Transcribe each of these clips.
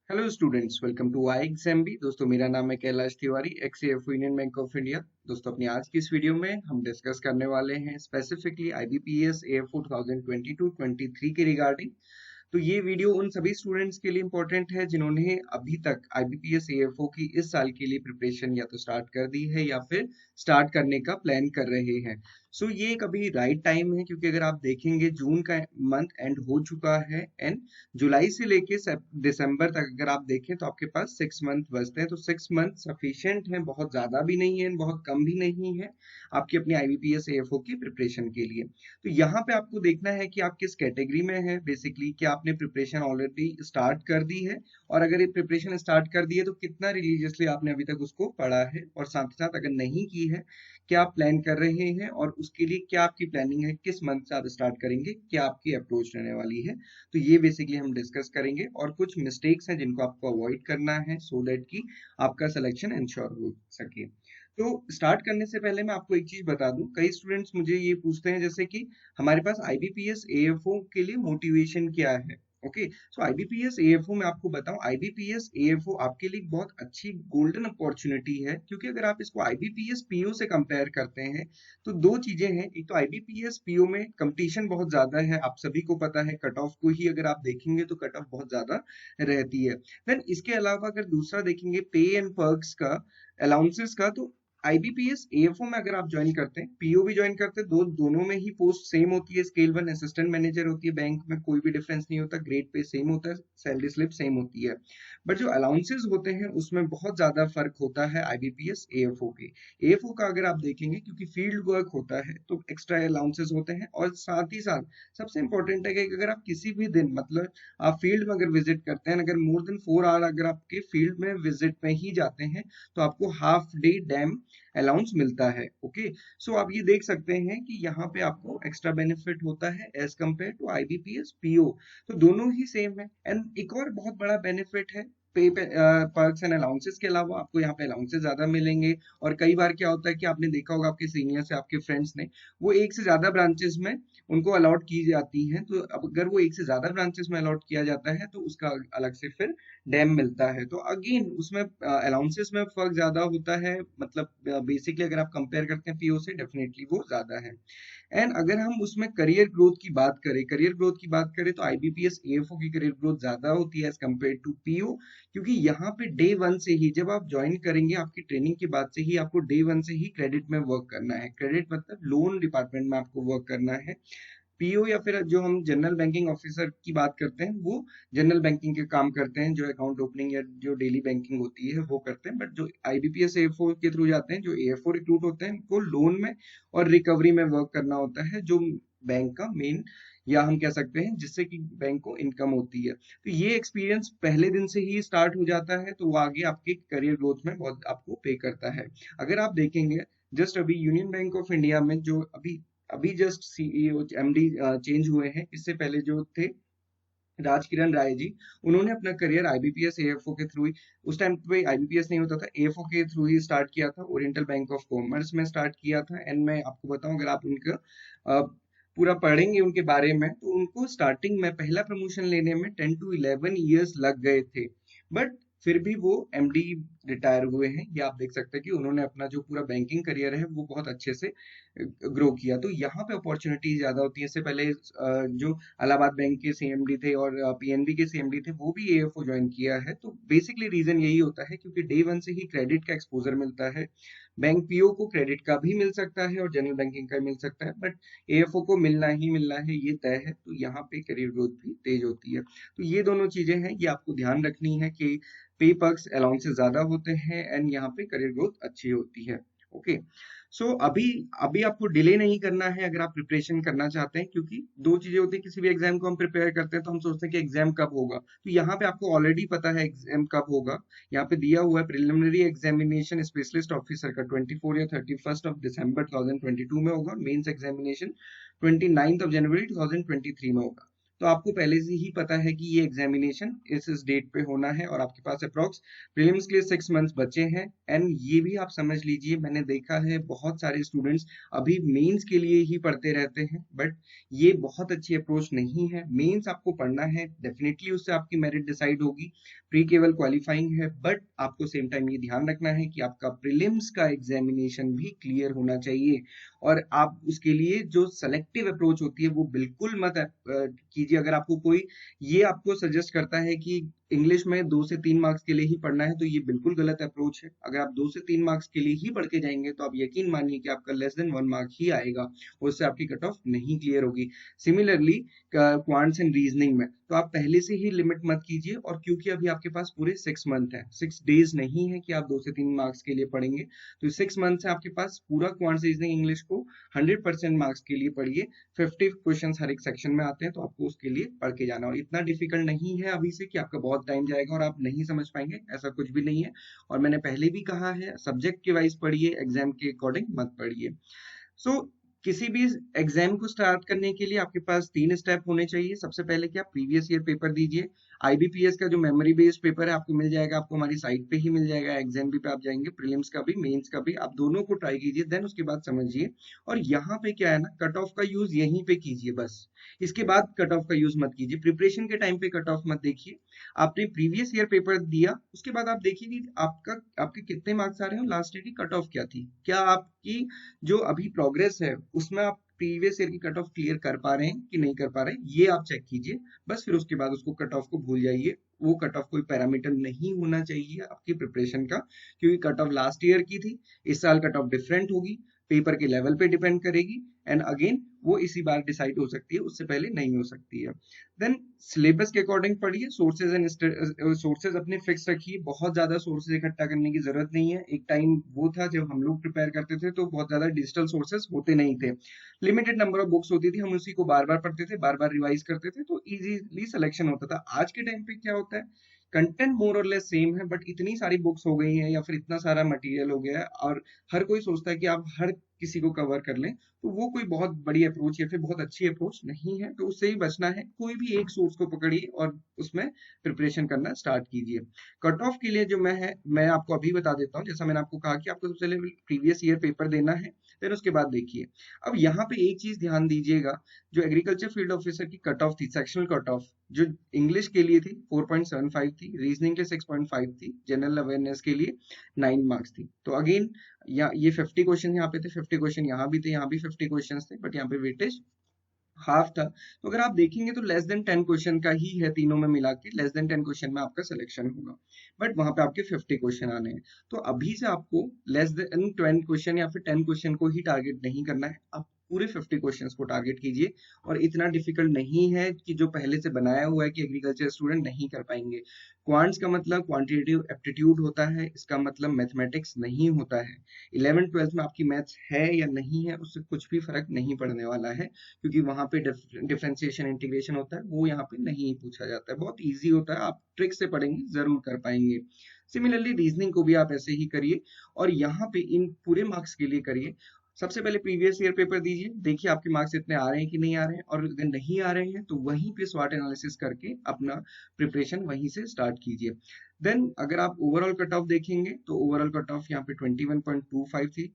Hello students, welcome to I exam भी। दोस्तों, मेरा नाम है Kailash Tiwari, ex F Union Bank of India. दोस्तों, अपनी आज की इस वीडियो में हम डिस्कस करने वाले हैं स्पेसिफिकली आईबीपीएस एएफओ 2022-23 के रिगार्डिंग। तो ये वीडियो उन सभी स्टूडेंट्स के लिए इम्पोर्टेंट है जिन्होंने अभी तक आईबीपीएस एएफओ की इस साल के लिए प्रिपरेशन या तो स्टार्ट कर दी है या फिर स्टार्ट करने का प्लान कर रहे हैं। सो ये एक अभी राइट टाइम है, क्योंकि अगर आप देखेंगे जून का मंथ एंड हो चुका है एंड जुलाई से लेके दिसंबर तक अगर आप देखें तो आपके पास 6 मंथ बचते हैं। तो 6 मंथ सफिशिएंट है, बहुत ज्यादा भी नहीं है बहुत कम भी नहीं है आपकी अपनी आईबीपीएस एएफओ की प्रिपरेशन के लिए। तो यहाँ पे आपको देखना है कि आप किस कैटेगरी में है। बेसिकली कि आपने प्रिपरेशन ऑलरेडी स्टार्ट कर दी है, और अगर ये प्रिपरेशन स्टार्ट कर दी है तो कितना रिलीजियसली आपने अभी तक उसको पढ़ा है, और साथ ही साथ अगर नहीं की है क्या आप प्लान कर रहे हैं, और उसके लिए क्या आपकी प्लानिंग है, किस मंथ से आप स्टार्ट करेंगे, क्या आपकी अप्रोच रहने वाली है। तो ये बेसिकली हम डिस्कस करेंगे, और कुछ मिस्टेक्स हैं जिनको आपको अवॉइड करना है सो दैट कि आपका सिलेक्शन इंश्योर हो सके। तो स्टार्ट करने से पहले मैं आपको एक चीज बता दूं, कई स्टूडेंट्स मुझे ये पूछते हैं जैसे कि हमारे पास आईबीपीएस एएफओ के लिए मोटिवेशन क्या है। ओके, सो आईबीपीएस एएफओ में आपको बताऊं, आईबीपीएस एएफओ आपके लिए बहुत अच्छी गोल्डन अपॉर्चुनिटी है, क्योंकि अगर आप इसको आईबीपीएस पीओ से कंपेयर करते हैं तो दो चीजें हैं। एक तो आईबीपीएस पीओ में कंपटीशन बहुत ज्यादा है, आप सभी को पता है। कट ऑफ को ही अगर आप देखेंगे तो कट ऑफ बहुत ज्यादा रहती है। देन इसके अलावा अगर दूसरा देखेंगे पे एंड पर्क्स का, अलाउंसेस का, तो आईबीपीएस एएफओ में अगर आप ज्वाइन करते हैं, पीओ भी ज्वाइन करते हैं, दोनों में ही पोस्ट सेम होती है। स्केल 1 असिस्टेंट मैनेजर होती है, बैंक में कोई भी डिफरेंस नहीं होता, ग्रेड पे सेम होता है, सैलरी स्लिप सेम होती है। बट जो अलाउंसेस होते हैं उसमें बहुत ज्यादा फर्क होता है आईबीपीएस एएफओ के। एएफओ का अगर आप देखेंगे, क्योंकि फील्ड वर्क होता है तो एक्स्ट्रा अलाउंसेस होते हैं, और साथ ही साथ सबसे इंपॉर्टेंट है कि अगर आप किसी भी दिन, मतलब आप फील्ड में अगर विजिट करते हैं, अगर मोर देन 4 आवर अगर आपके फील्ड में विजिट में ही जाते हैं, तो आपको हाफ डे डैम अलाउंस मिलता है। ओके, सो आप ये देख सकते हैं कि यहाँ पे आपको एक्स्ट्रा बेनिफिट होता है as compared to IBPS PO. तो दोनों ही सेम है। एंड एक और बहुत बड़ा बेनिफिट है, पे पर्क्स एंड अलाउंसेस के अलावा आपको यहाँ पे अलाउंसेस ज्यादा मिलेंगे। और कई बार क्या होता है कि आपने देखा होगा आपके सीनियर से, आपके फ्रेंड्स ने, वो एक से ज्यादा ब्रांचेस में उनको अलॉट की जाती हैं। तो अब अगर वो एक से ज्यादा ब्रांचेस में अलॉट किया जाता है तो उसका अलग से फिर डैम मिलता है। तो अगेन उसमें अलाउंसेस में फर्क ज्यादा होता है, मतलब बेसिकली अगर आप कंपेयर करते हैं पीओ से, डेफिनेटली वो ज्यादा है। एंड अगर हम उसमें करियर ग्रोथ की बात करें तो आईबीपीएस एएफओ की करियर ग्रोथ ज्यादा होती है एज कम्पेयर टू पीओ, क्योंकि यहाँ पे डे वन से ही जब आप ज्वाइन करेंगे, आपकी ट्रेनिंग के बाद से ही आपको डे वन से ही क्रेडिट में वर्क करना है। क्रेडिट मतलब लोन डिपार्टमेंट में आपको वर्क करना है। पीओ या फिर जो हम जनरल बैंकिंग ऑफिसर की बात करते हैं, वो जनरल बैंकिंग के काम करते हैं, जो अकाउंट ओपनिंग या जो डेली बैंकिंग होती है वो करते हैं। बट जो आईबीपीएस एएफओ के थ्रू जाते हैं, जो एएफओ रिक्रूट होते हैं, वो लोन में और रिकवरी में वर्क करना होता है, जो बैंक का मेन, या हम कह सकते हैं जिससे कि बैंक को इनकम होती है। तो ये एक्सपीरियंस पहले दिन से ही स्टार्ट हो जाता है, तो वो आगे आपके करियर ग्रोथ में बहुत आपको पे करता है। अगर आप देखेंगे, जस्ट अभी यूनियन बैंक ऑफ इंडिया में जो अभी अभी जस्ट सीईओ एमडी चेंज हुए हैं, इससे पहले जो थे राजकिरण राय जी, उन्होंने अपना करियर आईबीपीएस एएफओ के थ्रू ही, उस टाइम पे आईबीपीएस नहीं होता था, एएफओ के थ्रू ही स्टार्ट किया था, ओरिएंटल बैंक ऑफ कॉमर्स में स्टार्ट किया था। एंड मैं आपको बताऊं, अगर आप उनका पूरा पढ़ेंगे उनके बारे में, तो उनको स्टार्टिंग में पहला प्रमोशन लेने में 10 to 11 years लग गए थे। बट फिर भी वो एमडी रिटायर हुए हैं। ये आप देख सकते हैं कि उन्होंने अपना जो पूरा बैंकिंग करियर है वो बहुत अच्छे से ग्रो किया। तो यहाँ पे अपॉर्चुनिटी ज्यादा होती है। इससे पहले जो इलाहाबाद बैंक के सीएमडी थे और पीएनबी के सीएमडी थे, वो भी एएफओ ज्वाइन किया है। तो बेसिकली रीजन यही होता है, क्योंकि डे वन से ही क्रेडिट का एक्सपोजर मिलता है। बैंक पीओ को क्रेडिट का भी मिल सकता है और जनरल बैंकिंग का भी मिल सकता है, बट एएफओ को मिलना ही मिलना है, ये तय है। तो यहाँ पे करियर ग्रोथ भी तेज होती है। तो ये दोनों चीजें हैं, ये आपको ध्यान रखनी है कि पे पर्क्स अलाउंसेस ज्यादा होते हैं एंड यहाँ पे करियर ग्रोथ अच्छी होती है। ओके, सो अभी अभी आपको डिले नहीं करना है अगर आप प्रिपरेशन करना चाहते हैं, क्योंकि दो चीजें होती है, किसी भी एग्जाम को हम प्रिपेयर करते हैं तो हम सोचते हैं कि एग्जाम कब होगा। तो यहाँ पे आपको ऑलरेडी पता है एग्जाम कब होगा। यहाँ पे दिया हुआ है, प्रिलिमिनरी एग्जामिनेशन स्पेशलिस्ट ऑफिसर का 24 या 31 दिसंबर 2022 में होगा, और मेंस एग्जामिनेशन 29 जनवरी 2023 में होगा। तो आपको पहले से ही पता है कि ये एग्जामिनेशन इस डेट पे होना है और आपके पास अप्रोक्स प्रीलिम्स के लिए 6 मंथ्स बचे हैं। एंड ये भी आप समझ लीजिए, मैंने देखा है बहुत सारे स्टूडेंट्स अभी मेंस के लिए ही पढ़ते रहते हैं, बट ये बहुत अच्छी अप्रोच नहीं है। मेंस आपको पढ़ना है, डेफिनेटली उससे आपकी मेरिट डिसाइड होगी, प्री केवल क्वालिफाइंग है, बट आपको सेम टाइम ये ध्यान रखना है कि आपका प्रीलिम्स का एग्जामिनेशन भी क्लियर होना चाहिए। और आप उसके लिए जो सेलेक्टिव अप्रोच होती है वो बिल्कुल मत कीजिए। अगर आपको कोई ये आपको सजेस्ट करता है कि इंग्लिश में 2 से 3 मार्क्स के लिए ही पढ़ना है, तो ये बिल्कुल गलत अप्रोच है। अगर आप 2 से 3 मार्क्स के लिए ही पढ़ के जाएंगे तो आप यकीन मानिए कि आपका लेस देन 1 मार्क ही आएगा, उससे आपकी कट ऑफ नहीं क्लियर होगी। सिमिलरली क्वांट्स एंड रीजनिंग में तो आप पहले से ही लिमिट मत कीजिए, और क्योंकि अभी आपके पास पूरे 6 मंथ है, 6 डेज नहीं है कि आप 2 से 3 मार्क्स के लिए पढ़ेंगे, तो 6 मंथ से आपके पास पूरा क्वांट्स रीजनिंग इंग्लिश को 100% मार्क्स के लिए पढ़िए। 50 क्वेश्चन हर एक सेक्शन में आते हैं, तो आपको उसके लिए पढ़ के जाना, और इतना डिफिकल्ट नहीं है अभी से कि आपका बहुत टाइम जाएगा और आप नहीं समझ पाएंगे, ऐसा कुछ भी नहीं है। और मैंने पहले भी कहा है, सब्जेक्ट के वाइज पढ़िए, एग्जाम के अकॉर्डिंग मत पढ़िए। सो किसी भी एग्जाम को स्टार्ट करने के लिए आपके पास 3 स्टेप होने चाहिए। सबसे पहले कि आप प्रीवियस ईयर पेपर दीजिए। आईबीपीएस का जो मेमोरी बेस्ड पेपर है आपको मिल जाएगा, आपको हमारी साइट पे ही मिल जाएगा। एग्जाम भी पे आप जाएंगे, प्रीलिम्स का भी मेंस का भी, आप दोनों को ट्राई कीजिए, देन उसके बाद समझिए। और यहाँ पे क्या है ना, कट ऑफ का यूज यहीं पे कीजिए बस, इसके बाद कट ऑफ का यूज मत कीजिए। प्रिपरेशन के टाइम पे कट ऑफ मत देखिए। आपने प्रीवियस ईयर पेपर दिया, उसके बाद आप देखिए कि आपके कितने मार्क्स आ रहे हैं, लास्ट ईयर की कट ऑफ क्या थी, क्या आपकी जो अभी प्रोग्रेस है उसमें आप प्रीवियस ईयर की कट ऑफ क्लियर कर पा रहे हैं कि नहीं कर पा रहे हैं, ये आप चेक कीजिए। बस फिर उसके बाद उसको कट ऑफ को भूल जाइए। वो कट ऑफ कोई पैरामीटर नहीं होना चाहिए आपकी प्रिपरेशन का, क्योंकि कट ऑफ लास्ट ईयर की थी, इस साल कट ऑफ डिफरेंट होगी, पेपर के लेवल पे डिपेंड करेगी। एंड अगेन वो इसी बार डिसाइड हो सकती है, उससे पहले नहीं हो सकती है। देन सिलेबस के अकॉर्डिंग पढ़िए, सोर्सेज एंड सोर्सेज अपने फिक्स रखिए। बहुत ज्यादा सोर्सेज इकट्ठा करने की जरूरत नहीं है। एक टाइम वो था जब हम लोग प्रिपेयर करते थे तो बहुत ज्यादा डिजिटल सोर्सेज होते नहीं थे, लिमिटेड नंबर ऑफ बुक्स होती थी, हम उसी को बार बार पढ़ते थे, बार बार रिवाइज करते थे, तो इजीली सिलेक्शन होता था। आज के टाइम पे क्या होता है, कंटेंट मोर और लेस सेम है, बट इतनी सारी बुक्स हो गई हैं या फिर इतना सारा मटेरियल हो गया है, और हर कोई सोचता है कि आप हर किसी को कवर कर लें, तो वो कोई बहुत बड़ी अप्रोच या फिर बहुत अच्छी अप्रोच नहीं है। तो उससे ही बचना है, कोई भी एक सोर्स को पकड़िए और उसमें प्रिपरेशन करना स्टार्ट कीजिए। कट ऑफ के लिए जो मैं आपको अभी बता देता हूँ। जैसा मैंने आपको कहा कि आपको सबसे पहले प्रीवियस ईयर पेपर देना है, फिर उसके बाद देखिए। अब यहाँ पे एक चीज ध्यान दीजिएगा, जो एग्रीकल्चर फील्ड ऑफिसर की कट ऑफ थी, सेक्शनल कट ऑफ, जो इंग्लिश के लिए थी 4.75 थी, रीजनिंग के 6.5 थी, जनरल अवेयरनेस के लिए 9 मार्क्स थी। तो अगेन ये 50 क्वेश्चन यहाँ पे थे, 50 क्वेश्चन यहाँ भी थे, यहाँ भी 50 क्वेश्चन थे, बट यहाँ पे वेटेज हाफ था। तो अगर आप देखेंगे तो लेस देन 10 क्वेश्चन का ही है, तीनों में मिला के लेस देन 10 क्वेश्चन में आपका सिलेक्शन होगा, बट वहां पे आपके 50 क्वेश्चन आने हैं। तो अभी से आपको लेस देन 10 क्वेश्चन या फिर 10 क्वेश्चन को ही टारगेट नहीं करना है, आप पूरे 50 क्वेश्चंस को टारगेट कीजिए। और इतना डिफिकल्ट नहीं है कि जो पहले से बनाया हुआ है कि एग्रीकल्चर स्टूडेंट नहीं कर पाएंगे। क्वांट्स का मतलब क्वांटिटेटिव एप्टीट्यूड होता है, इसका मतलब मैथमेटिक्स नहीं होता है। 11th 12th में आपकी मैथ्स है या नहीं है, उससे कुछ भी फर्क नहीं पड़ने वाला है, क्योंकि वहां पे डिफरेंशिएशन इंटीग्रेशन होता है, वो यहाँ पे नहीं पूछा जाता है, बहुत इजी होता है, आप ट्रिक से पढ़ेंगे जरूर कर पाएंगे। सिमिलरली रीजनिंग को भी आप ऐसे ही करिए, और यहाँ पे इन पूरे मार्क्स के लिए करिए। सबसे पहले प्रीवियस ईयर पेपर दीजिए, देखिए आपके मार्क्स इतने आ रहे हैं कि नहीं आ रहे हैं, और अगर नहीं आ रहे हैं तो वहीं पे स्वॉट एनालिसिस करके अपना प्रिपरेशन वहीं से स्टार्ट कीजिए। देन अगर आप ओवरऑल कट ऑफ देखेंगे तो ओवरऑल कट ऑफ यहाँ पे 21.25 थी।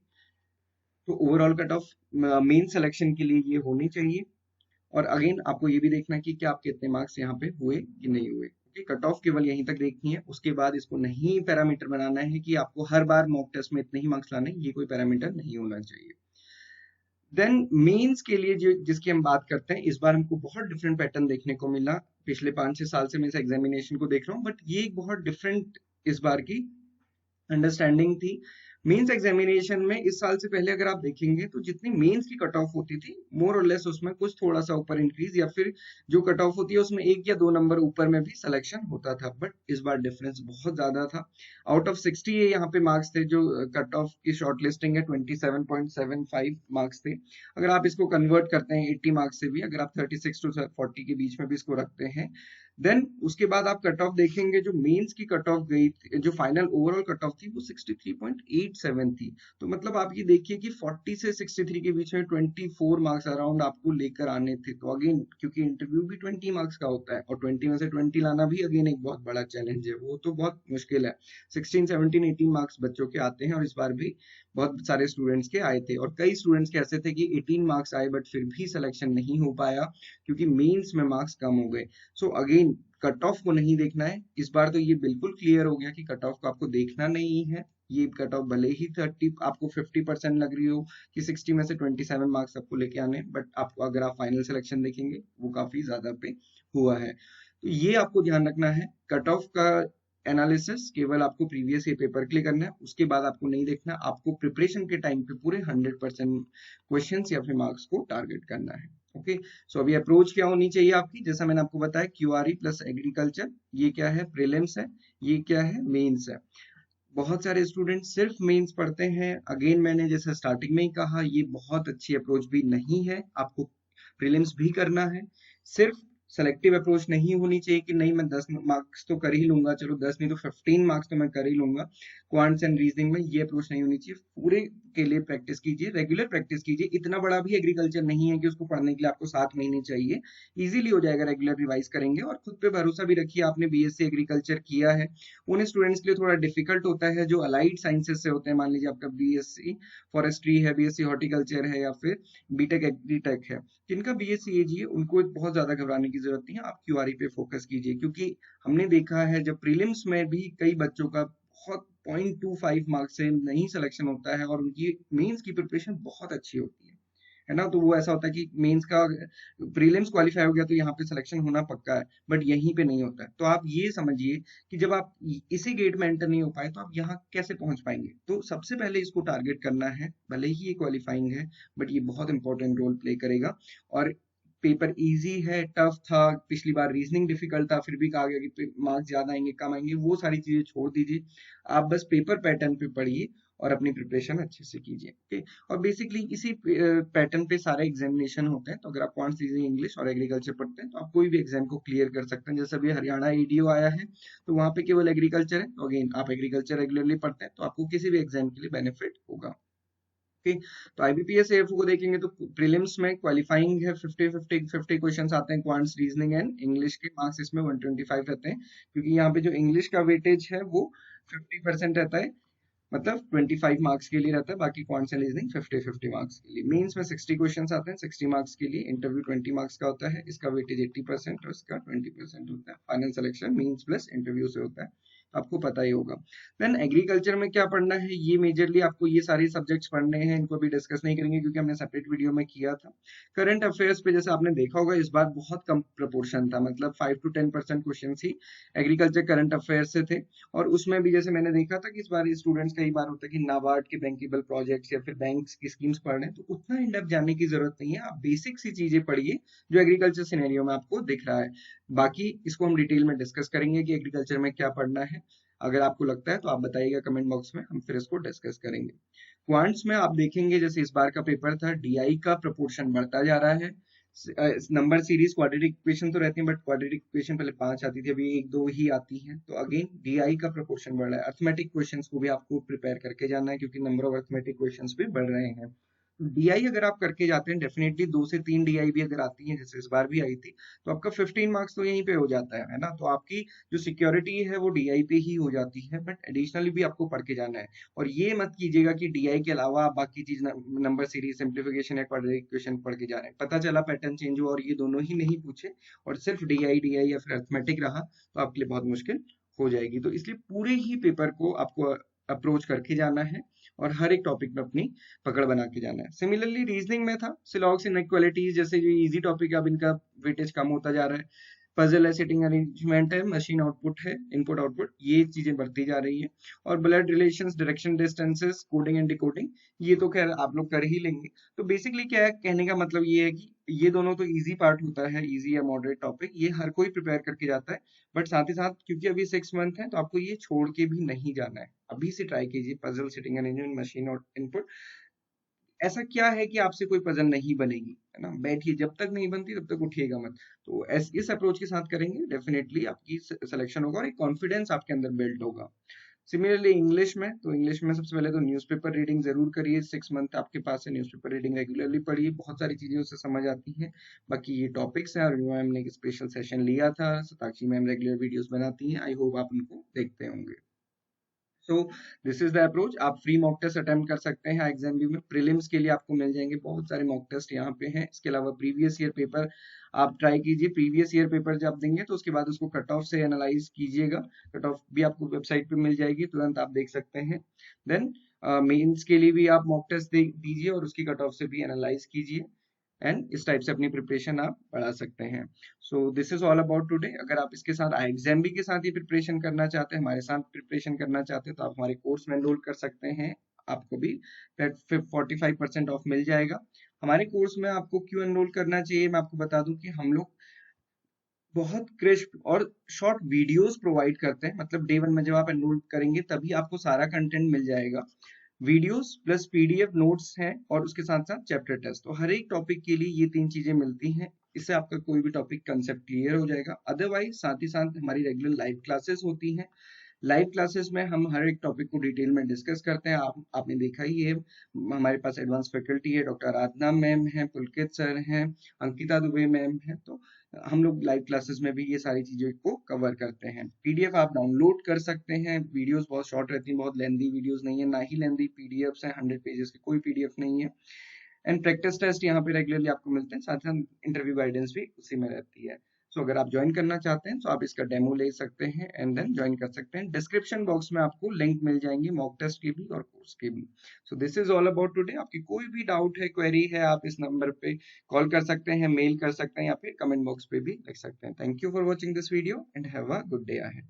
तो overall cut off main selection के लिए ये होनी चाहिए। और अगेन आपको ये भी देखना है कि क्या आपके इतने मार्क्स यहाँ पे हुए कि नहीं हुए। ओके, कट ऑफ केवल यहीं तक देखनी है, उसके बाद इसको नहीं पैरामीटर बनाना है कि आपको हर बार मॉक टेस्ट में इतने ही मार्क्स लाने, ये कोई पैरामीटर नहीं होना चाहिए। देन मेंस के लिए जो जिसकी हम बात करते हैं, इस बार हमको बहुत डिफरेंट पैटर्न देखने को मिला। पिछले 5-6 साल से मैं इस एग्जामिनेशन को देख रहा हूँ, बट ये एक बहुत डिफरेंट इस बार की अंडरस्टैंडिंग थी। मेंस एग्जामिनेशन में इस साल से पहले अगर आप देखेंगे तो जितनी मेंस की कट ऑफ होती थी, मोर और लेस उसमें कुछ थोड़ा सा ऊपर इंक्रीज, या फिर जो कट ऑफ होती है उसमें 1 या 2 नंबर ऊपर में भी सिलेक्शन होता था, बट इस बार डिफरेंस बहुत ज्यादा था। आउट ऑफ 60 ये यहाँ पे मार्क्स थे, जो कट ऑफ की शॉर्ट लिस्टिंग है 27.75 मार्क्स थे। अगर आप इसको कन्वर्ट करते हैं 80 मार्क्स से भी, अगर आप 36 to 40 के बीच में भी इसको रखते हैं, देन उसके बाद आप कट ऑफ देखेंगे, जो मेंस की कट ऑफ गई जो फाइनल ओवरऑल कट ऑफ थी वो 63.87 थी। तो मतलब आप ये देखिए कि 40 से 63 के बीच में 24 मार्क्स अराउंड आपको लेकर आने थे। तो अगेन क्योंकि इंटरव्यू भी 20 मार्क्स का होता है और 20 में से 20 लाना भी अगेन एक बहुत बड़ा चैलेंज है, वो तो बहुत मुश्किल है। 16 17 18 मार्क्स बच्चों के आते हैं और इस बार भी बहुत सारे स्टूडेंट्स के आए थे और कई स्टूडेंट्स के ऐसे थे कि 18 मार्क्स आए बट फिर भी सिलेक्शन नहीं हो पाया क्योंकि मेंस में मार्क्स कम हो गए। सो अगेन कट ऑफ को नहीं देखना है इस बार, तो ये बिल्कुल क्लियर हो गया कि कट ऑफ को आपको देखना नहीं है। ये कट ऑफ भले ही 30 आपको 50% लग रही हो कि 60 में से 27 मार्क्स आपको लेके आने, बट आपको अगर आप फाइनल सिलेक्शन देखेंगे वो काफी ज्यादा पे हुआ है। तो ये आपको ध्यान रखना है, कट ऑफ का एनालिसिस केवल आपको प्रीवियस ईयर पेपर के लिए करना है, उसके बाद आपको नहीं देखना, आपको प्रिपरेशन के टाइम पे पूरे 100% क्वेश्चंस या फिर मार्क्स को टारगेट करना है। ओके, सो अभी अप्रोच क्या होनी चाहिए आपकी, जैसा मैंने आपको बताया क्यूआरई प्लस एग्रीकल्चर, ये क्या है प्रीलिम्स है, ये क्या है मेंस है। बहुत सारे स्टूडेंट सिर्फ मेंस पढ़ते हैं, अगेन मैंने जैसे स्टार्टिंग में ही कहा ये बहुत अच्छी अप्रोच भी नहीं है, आपको प्रीलिम्स भी करना है। सिर्फ सेलेक्टिव अप्रोच नहीं होनी चाहिए कि नहीं मैं 10 मार्क्स तो कर ही लूंगा, चलो 10 नहीं तो 15 मार्क्स तो मैं कर ही लूंगा क्वांट्स एंड रीजनिंग में, ये अप्रोच नहीं होनी चाहिए। पूरे के लिए प्रैक्टिस कीजिए, रेगुलर प्रैक्टिस कीजिए, इतना बड़ा भी एग्रीकल्चर नहीं है कि उसको पढ़ने के लिए आपको 7 महीने चाहिए, इजीली हो जाएगा रेगुलर रिवाइज करेंगे। और खुद पे भरोसा भी रखिए, आपने बीएससी एग्रीकल्चर किया है, उन स्टूडेंट्स के लिए थोड़ा डिफिकल्ट होता है जो अलाइड साइंसेस से होते हैं, मान लीजिए आपका बीएससी फॉरेस्ट्री है, बीएससी हॉर्टिकल्चर है या फिर बीटेक एग्रीटेक है, जिनका बीएससी एजी है उनको बहुत ज्यादा घबराने की जरूरत नहीं है, आप क्यूआरई पे फोकस कीजिए। क्योंकि हमने देखा है जब प्रीलिम्स में भी कई बच्चों का बहुत 0.25 मार्क्स से नहीं सिलेक्शन होता है और उनकी मेंस की प्रिपरेशन बहुत अच्छी होती है ना, तो वो ऐसा होता है कि मेंस का प्रीलिम्स क्वालिफाई हो गया तो यहाँ पे सिलेक्शन होना पक्का है, बट यहीं पे नहीं होता है। तो आप ये समझिए कि जब आप इसी गेट में एंटर नहीं हो पाए तो आप यहाँ कैसे पहुंच पाएंगे। तो सबसे पहले इसको टारगेट करना है, भले ही ये क्वालिफाइंग है बट ये बहुत इंपॉर्टेंट रोल प्ले करेगा। और पेपर इजी है टफ था, पिछली बार रीजनिंग डिफिकल्ट था फिर भी कहा गया कि मार्क्स ज्यादा आएंगे कम आएंगे, वो सारी चीजें छोड़ दीजिए, आप बस पेपर पैटर्न पे पढ़िए और अपनी प्रिपरेशन अच्छे से कीजिए। ओके, और बेसिकली इसी पैटर्न पे सारे एग्जामिनेशन होते हैं, तो अगर आप क्वांट्स रीजनिंग इंग्लिश और एग्रीकल्चर पढ़ते हैं तो आप कोई भी एग्जाम को क्लियर कर सकते हैं। जैसे अभी हरियाणा एडीओ आया है तो वहां पे केवल एग्रीकल्चर है, तो अगेन आप एग्रीकल्चर रेगुलरली पढ़ते हैं तो आपको किसी भी एग्जाम के लिए बेनिफिट होगा। ओके, तो आईबीपीएस एएफओ को देखेंगे तो प्रीलिम्स में क्वालिफाइंग है, 50 क्वेश्चंस आते हैं क्वांट्स रीजनिंग एंड इंग्लिश के, मार्क्स इसमें 125 रहते हैं क्योंकि यहाँ पे जो इंग्लिश का वेटेज है वो 50% रहता है, मतलब 25 मार्क्स के लिए रहता है, बाकी क्वांट्स एंड रीजनिंग 50 मार्क्स के लिए। मेंस में 60 क्वेश्चंस आते हैं 60 मार्क्स के लिए, इंटरव्यू 20 मार्क्स का होता है, इसका वेटेज 80% और इसका 20% होता है। Final selection mains plus interview से होता है, आपको पता ही होगा। देन एग्रीकल्चर में क्या पढ़ना है, ये मेजरली आपको ये सारे सब्जेक्ट्स पढ़ने हैं, इनको भी डिस्कस नहीं करेंगे क्योंकि हमने सेपरेट वीडियो में किया था। करंट अफेयर्स पे जैसे आपने देखा होगा इस बार बहुत कम प्रपोर्शन था, मतलब 5 to 10% question he agriculture current affairs से थे। और उसमें भी जैसे मैंने देखा था कि इस बार स्टूडेंट्स कई बार होता है कि नाबार्ड के बैंकेबल प्रोजेक्ट्स या फिर बैंक्स की स्कीम्स पढ़ रहे हैं, तो उतना इन डेप्थ जाने की जरूरत नहीं है, आप बेसिक सी चीजें पढ़िए जो एग्रीकल्चर सिनेरियो में आपको दिख रहा है। बाकी इसको हम डिटेल में डिस्कस करेंगे कि एग्रीकल्चर में क्या पढ़ना है। अगर आपको लगता है तो आप बताइएगा कमेंट बॉक्स में, हम फिर इसको डिस्कस करेंगे। क्वांट्स में आप देखेंगे जैसे इस बार का पेपर था, डीआई का प्रपोर्शन बढ़ता जा रहा है। नंबर सीरीज क्वाड्रेटिक इक्वेशन तो रहती है बट क्वाड्रेटिक इक्वेशन पहले 5 आती थी, अभी 1 2 ही आती है, तो अगेन डीआई का प्रपोर्शन बढ़ रहा है। अर्थमेटिक क्वेश्चंस को भी आपको प्रिपेयर करके जाना है क्योंकि नंबर ऑफ अर्थमेटिक क्वेश्चंस भी बढ़ रहे हैं। डीआई अगर आप करके जाते हैं डेफिनेटली 2 से 3 डीआई भी अगर आती है जैसे इस बार भी आई थी, तो आपका 15 मार्क्स तो यहीं पे हो जाता है ना, तो आपकी जो सिक्योरिटी है वो डीआई पे ही हो जाती है, बट एडिशनली भी आपको पढ़ के जाना है। और ये मत कीजिएगा कि डीआई के अलावा आप बाकी चीज नंबर सीरीज सिंप्लीफिकेशन या क्वाड्रेटिक इक्वेशन पढ़ के जा रहे हैं, पता चला पैटर्न चेंज हुआ और ये दोनों ही नहीं पूछे और सिर्फ डीआई डीआई या फिर अर्थमेटिक रहा तो आपके लिए बहुत मुश्किल हो जाएगी। तो इसलिए पूरे ही पेपर को आपको अप्रोच करके जाना है और हर एक टॉपिक में अपनी पकड़ बना के जाना है। सिमिलरली रीजनिंग में था सिलॉग्स इनइक्वालिटीज जैसे जो इजी टॉपिक है अब इनका वेटेज कम होता जा रहा है, पजल है, सिटिंग अरेंजमेंट है, मशीन आउटपुट है, इनपुट आउटपुट, ये चीजें बढ़ती जा रही है। और blood relations, direction distances, coding and decoding, ये तो खैर आप लोग कर ही लेंगे। तो बेसिकली क्या है, कहने का मतलब ये है कि ये दोनों तो इजी पार्ट होता है, इजी या मॉडरेट टॉपिक, ये हर कोई प्रिपेयर करके जाता है, बट साथ ही साथ क्योंकि अभी 6 मंथ है तो आपको ये छोड़ के भी नहीं जाना है, अभी से ट्राई कीजिए पजल, सिटिंग अरेंजमेंट, मशीन और इनपुट। ऐसा क्या है कि आपसे कोई पजल नहीं बनेगी, है ना? बैठिए, जब तक नहीं बनती तब तक उठिएगा मत। तो इस अप्रोच के साथ करेंगे, डेफिनेटली आपकी सिलेक्शन होगा और एक कॉन्फिडेंस आपके अंदर बिल्ड होगा। सिमिलरली इंग्लिश में, तो इंग्लिश में सबसे पहले तो न्यूज़पेपर रीडिंग जरूर करिए। 6 मंथ आपके पास है, न्यूज़पेपर रीडिंग रेगुलरली पढ़िए, बहुत सारी चीजें उससे समझ आती हैं। बाकी ये टॉपिक्स हैं और मैम ने एक स्पेशल सेशन लिया था, साक्षी मैम रेगुलर वीडियोस बनाती हैं, आई होप आप उनको देखते होंगे। So this is the approach. आप फ्री मॉक टेस्ट अटेम्प्ट कर सकते हैं एग्जाम भी में। प्रीलिम्स के लिए आपको मिल जाएंगे बहुत सारे मॉक टेस्ट यहाँ पे हैं। इसके अलावा प्रीवियस ईयर पेपर आप ट्राई कीजिए। प्रीवियस ईयर पेपर जब आप देंगे तो उसके बाद उसको कट ऑफ से एनालाइज कीजिएगा। कट ऑफ भी आपको वेबसाइट पे मिल जाएगी, तुरंत आप देख सकते हैं। देन मेंस के लिए भी आप मॉक टेस्ट दीजिए और उसकी कट ऑफ से भी एनालाइज कीजिए, एंड इस टाइप से अपनी प्रिपरेशन आप बढ़ा सकते हैं। So this is all about today. अगर आप इसके साथ एग्जाम भी के साथ ही प्रिपरेशन करना चाहते हैं, हमारे साथ प्रिपरेशन करना चाहते हैं, तो आप हमारे कोर्स में एनरोल कर सकते हैं। आपको भी 45% ऑफ मिल जाएगा। हमारे कोर्स में आपको क्यों एनरोल करना चाहिए, मैं आपको बता दूं कि हम लोग बहुत क्रिस्प और शॉर्ट वीडियोस प्रोवाइड करते हैं। मतलब डे 1 में जब आप एनरोल करेंगे तभी आपको सारा कंटेंट मिल जाएगा। वीडियोस प्लस पीडीएफ नोट्स हैं और उसके साथ साथ चैप्टर टेस्ट। तो हर एक टॉपिक के लिए ये 3 चीजें मिलती हैं। इससे आपका कोई भी टॉपिक कंसेप्ट क्लियर हो जाएगा। अदरवाइज साथ ही साथ हमारी रेगुलर लाइव क्लासेस होती हैं। लाइव क्लासेस में हम हर एक टॉपिक को डिटेल में डिस्कस करते हैं। आपने देखा ही है, हमारे पास एडवांस फैकल्टी है, डॉक्टर आराधना मैम है, पुलकित सर हैं, अंकिता दुबे मैम है। तो हम लोग लाइव क्लासेस में भी ये सारी चीजों को कवर करते हैं। पीडीएफ आप डाउनलोड कर सकते हैं। वीडियोस बहुत शॉर्ट रहती हैं, बहुत लेंदी वीडियोस नहीं है, ना ही लेंदी पीडीएफ्स हैं। 100 पेजेस की कोई पीडीएफ नहीं है। एंड प्रैक्टिस टेस्ट यहाँ पे रेगुलरली आपको मिलते हैं, साथ ही इंटरव्यू गाइडेंस भी उसी में रहती है। सो अगर आप ज्वाइन करना चाहते हैं तो आप इसका डेमो ले सकते हैं एंड देन ज्वाइन कर सकते हैं। डिस्क्रिप्शन बॉक्स में आपको लिंक मिल जाएंगे मॉक टेस्ट के भी और कोर्स के भी। So this is all about today. आपकी कोई भी डाउट है, क्वेरी है, आप इस नंबर पे कॉल कर सकते हैं, मेल कर सकते हैं या फिर कमेंट बॉक्स पे भी लिख सकते हैं। Thank you for watching this video and have a good day ahead.